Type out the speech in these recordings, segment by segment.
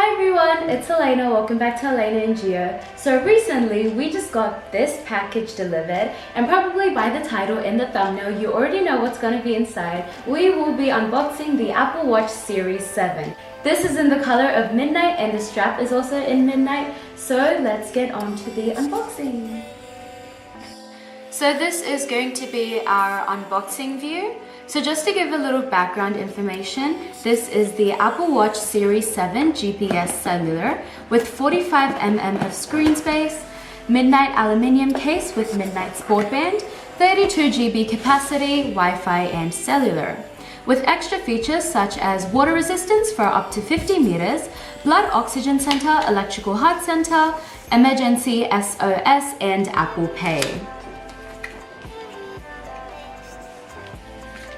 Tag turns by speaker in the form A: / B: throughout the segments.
A: Hi everyone, it's Allayna. Welcome back to Allayna and Geo. So recently we just got this package delivered, and probably by the title and the thumbnail you already know what's going to be inside. We will be unboxing the Apple Watch Series 7. This is in the color of midnight and the strap is also in midnight. So let's get on to the unboxing. So this is going to be our unboxing view. So just to give a little background information, this is the Apple Watch Series 7 GPS cellular with 45mm of screen space, midnight aluminium case with midnight sport band, 32GB capacity, Wi-Fi and cellular. With extra features such as water resistance for up to 50 meters, blood oxygen center, electrical heart center, emergency SOS and Apple Pay.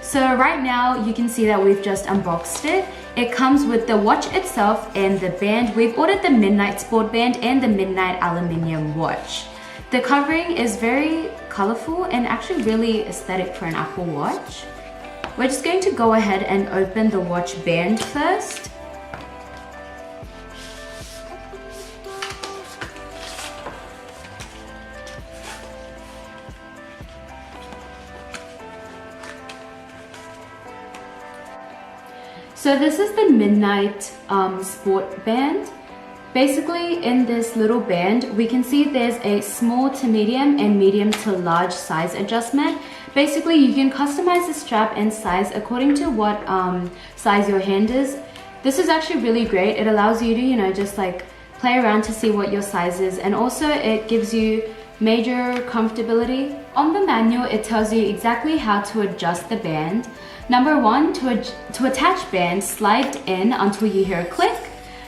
A: So right now you can see that we've just unboxed it. It comes with the watch itself and the band. We've ordered the midnight sport band and the midnight aluminium watch. The covering is very colorful and actually really aesthetic for an Apple Watch. We're just going to go ahead and open the watch band first. So this is the midnight sport band. Basically in this little band, we can see there's a small to medium and medium to large size adjustment. Basically you can customize the strap and size according to what size your hand is. This is actually really great. It allows you to, just like play around to see what your size is, and also it gives you major comfortability. On the manual, it tells you exactly how to adjust the band. Number 1, to attach band, slide in until you hear a click.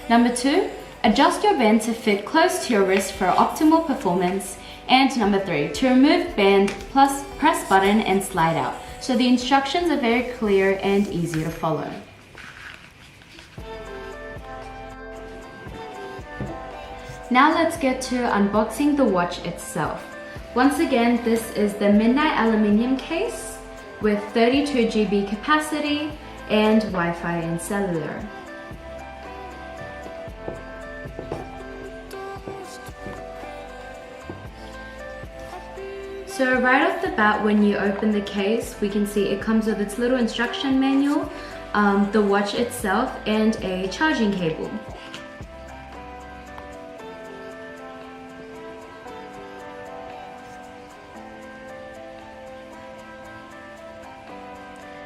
A: Number 2, adjust your band to fit close to your wrist for optimal performance. And number 3, to remove band, plus press button and slide out. So the instructions are very clear and easy to follow. Now let's get to unboxing the watch itself. Once again, this is the midnight aluminium case with 32GB capacity and Wi-Fi and cellular. So right off the bat, when you open the case, we can see it comes with its little instruction manual, the watch itself, and a charging cable.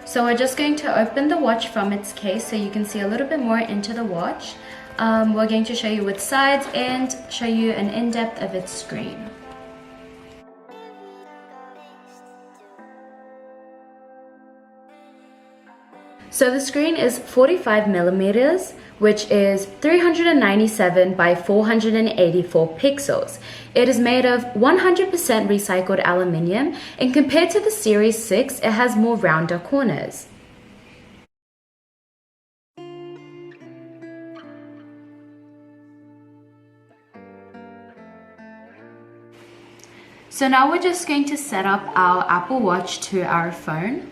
A: So we're just going to open the watch from its case so you can see a little bit more into the watch. We're going to show you its sides and show you an in-depth of its screen. So the screen is 45mm, which is 397 by 484 pixels. It is made of 100% recycled aluminium, and compared to the Series 6, it has more rounder corners. So now we're just going to set up our Apple Watch to our phone.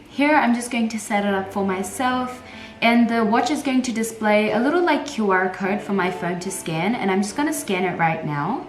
A: Here I'm just going to set it up for myself, and the watch is going to display a little like QR code for my phone to scan, and I'm just going to scan it right now.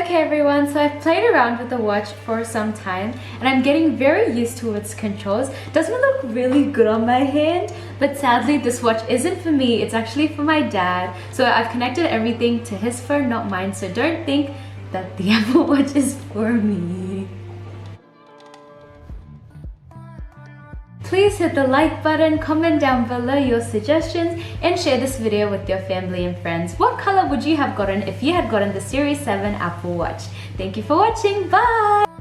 A: Okay everyone, so I've played around with the watch for some time and I'm getting very used to its controls. Doesn't it look really good on my hand? But sadly this watch isn't for me, it's actually for my dad. So I've connected everything to his phone, not mine, so don't think that the Apple Watch is for me. Please hit the like button, comment down below your suggestions, and share this video with your family and friends. What color would you have gotten if you had gotten the Series 7 Apple Watch? Thank you for watching, bye!